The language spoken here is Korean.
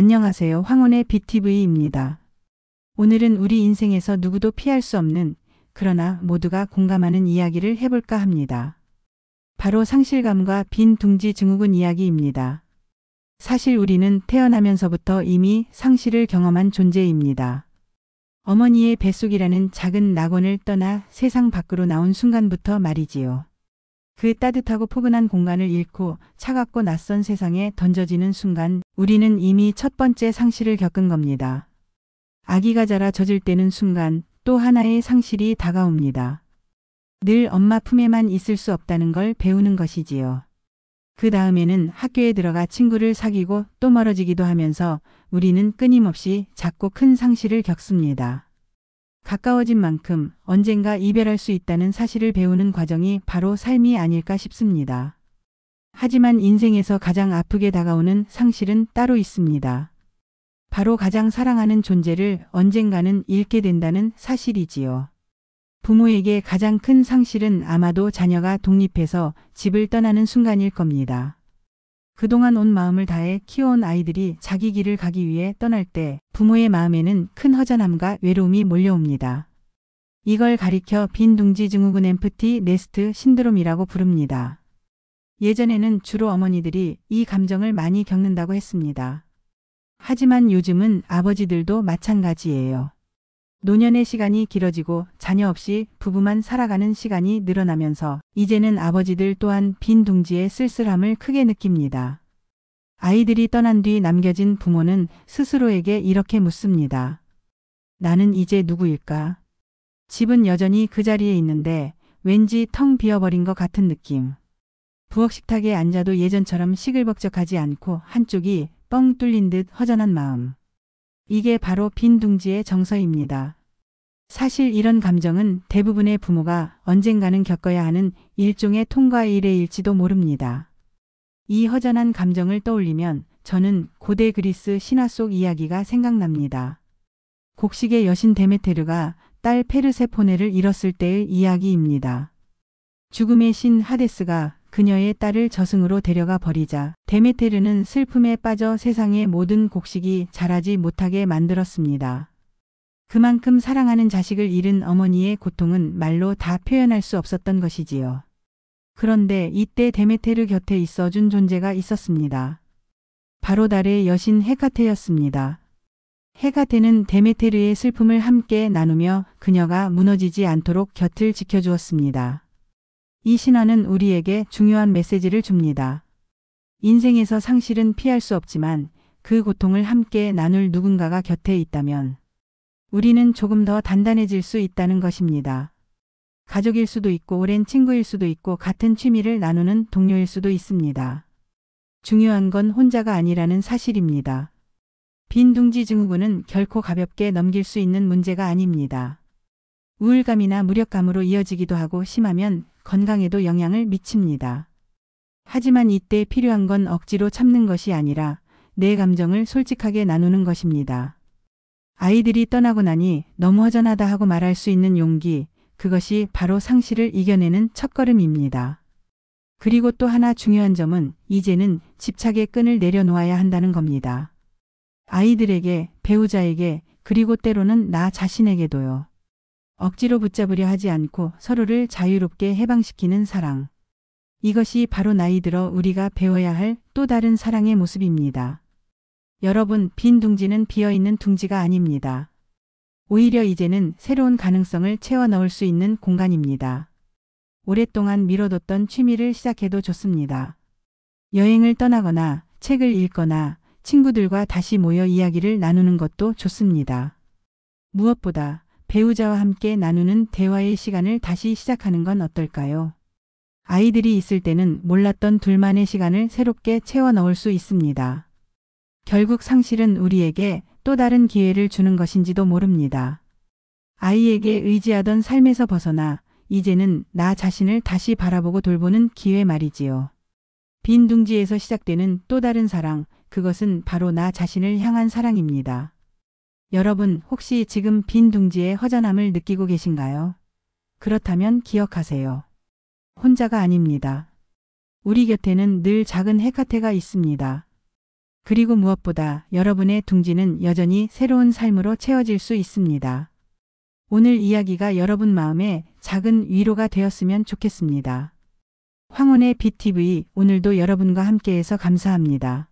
안녕하세요. 황혼의 BTV입니다. 오늘은 우리 인생에서 누구도 피할 수 없는, 그러나 모두가 공감하는 이야기를 해볼까 합니다. 바로 상실감과 빈 둥지 증후군 이야기입니다. 사실 우리는 태어나면서부터 이미 상실을 경험한 존재입니다. 어머니의 뱃속이라는 작은 낙원을 떠나 세상 밖으로 나온 순간부터 말이지요. 그 따뜻하고 포근한 공간을 잃고 차갑고 낯선 세상에 던져지는 순간 우리는 이미 첫 번째 상실을 겪은 겁니다. 아기가 자라 젖을 떼는 순간 또 하나의 상실이 다가옵니다. 늘 엄마 품에만 있을 수 없다는 걸 배우는 것이지요. 그 다음에는 학교에 들어가 친구를 사귀고 또 멀어지기도 하면서 우리는 끊임없이 작고 큰 상실을 겪습니다. 가까워진 만큼 언젠가 이별할 수 있다는 사실을 배우는 과정이 바로 삶이 아닐까 싶습니다. 하지만 인생에서 가장 아프게 다가오는 상실은 따로 있습니다. 바로 가장 사랑하는 존재를 언젠가는 잃게 된다는 사실이지요. 부모에게 가장 큰 상실은 아마도 자녀가 독립해서 집을 떠나는 순간일 겁니다. 그동안 온 마음을 다해 키워온 아이들이 자기 길을 가기 위해 떠날 때 부모의 마음에는 큰 허전함과 외로움이 몰려옵니다. 이걸 가리켜 빈 둥지 증후군 엠프티 네스트 신드롬이라고 부릅니다. 예전에는 주로 어머니들이 이 감정을 많이 겪는다고 했습니다. 하지만 요즘은 아버지들도 마찬가지예요. 노년의 시간이 길어지고 자녀 없이 부부만 살아가는 시간이 늘어나면서 이제는 아버지들 또한 빈 둥지의 쓸쓸함을 크게 느낍니다. 아이들이 떠난 뒤 남겨진 부모는 스스로에게 이렇게 묻습니다. 나는 이제 누구일까? 집은 여전히 그 자리에 있는데 왠지 텅 비어버린 것 같은 느낌. 부엌 식탁에 앉아도 예전처럼 시끌벅적하지 않고 한쪽이 뻥 뚫린 듯 허전한 마음. 이게 바로 빈 둥지의 정서입니다. 사실 이런 감정은 대부분의 부모가 언젠가는 겪어야 하는 일종의 통과 이래일지도 모릅니다. 이 허전한 감정을 떠올리면 저는 고대 그리스 신화 속 이야기가 생각납니다. 곡식의 여신 데메테르가 딸 페르세포네를 잃었을 때의 이야기입니다. 죽음의 신 하데스가 그녀의 딸을 저승으로 데려가 버리자 데메테르는 슬픔에 빠져 세상의 모든 곡식이 자라지 못하게 만들었습니다. 그만큼 사랑하는 자식을 잃은 어머니의 고통은 말로 다 표현할 수 없었던 것이지요. 그런데 이때 데메테르 곁에 있어준 존재가 있었습니다. 바로 달의 여신 헤카테였습니다. 헤카테는 데메테르의 슬픔을 함께 나누며 그녀가 무너지지 않도록 곁을 지켜주었습니다. 이 신화는 우리에게 중요한 메시지를 줍니다. 인생에서 상실은 피할 수 없지만 그 고통을 함께 나눌 누군가가 곁에 있다면 우리는 조금 더 단단해질 수 있다는 것입니다. 가족일 수도 있고 오랜 친구일 수도 있고 같은 취미를 나누는 동료일 수도 있습니다. 중요한 건 혼자가 아니라는 사실입니다. 빈 둥지 증후군은 결코 가볍게 넘길 수 있는 문제가 아닙니다. 우울감이나 무력감으로 이어지기도 하고 심하면 건강에도 영향을 미칩니다. 하지만 이때 필요한 건 억지로 참는 것이 아니라 내 감정을 솔직하게 나누는 것입니다. 아이들이 떠나고 나니 너무 허전하다 하고 말할 수 있는 용기, 그것이 바로 상실을 이겨내는 첫걸음입니다. 그리고 또 하나 중요한 점은 이제는 집착의 끈을 내려놓아야 한다는 겁니다. 아이들에게, 배우자에게, 그리고 때로는 나 자신에게도요. 억지로 붙잡으려 하지 않고 서로를 자유롭게 해방시키는 사랑. 이것이 바로 나이 들어 우리가 배워야 할 또 다른 사랑의 모습입니다. 여러분, 빈 둥지는 비어있는 둥지가 아닙니다. 오히려 이제는 새로운 가능성을 채워 넣을 수 있는 공간입니다. 오랫동안 미뤄뒀던 취미를 시작해도 좋습니다. 여행을 떠나거나 책을 읽거나 친구들과 다시 모여 이야기를 나누는 것도 좋습니다. 무엇보다 배우자와 함께 나누는 대화의 시간을 다시 시작하는 건 어떨까요? 아이들이 있을 때는 몰랐던 둘만의 시간을 새롭게 채워 넣을 수 있습니다. 결국 상실은 우리에게 또 다른 기회를 주는 것인지도 모릅니다. 아이에게 의지하던 삶에서 벗어나 이제는 나 자신을 다시 바라보고 돌보는 기회 말이지요. 빈 둥지에서 시작되는 또 다른 사랑, 그것은 바로 나 자신을 향한 사랑입니다. 여러분, 혹시 지금 빈 둥지의 허전함을 느끼고 계신가요? 그렇다면 기억하세요. 혼자가 아닙니다. 우리 곁에는 늘 작은 헤카테가 있습니다. 그리고 무엇보다 여러분의 둥지는 여전히 새로운 삶으로 채워질 수 있습니다. 오늘 이야기가 여러분 마음에 작은 위로가 되었으면 좋겠습니다. 황혼의 BTV, 오늘도 여러분과 함께해서 감사합니다.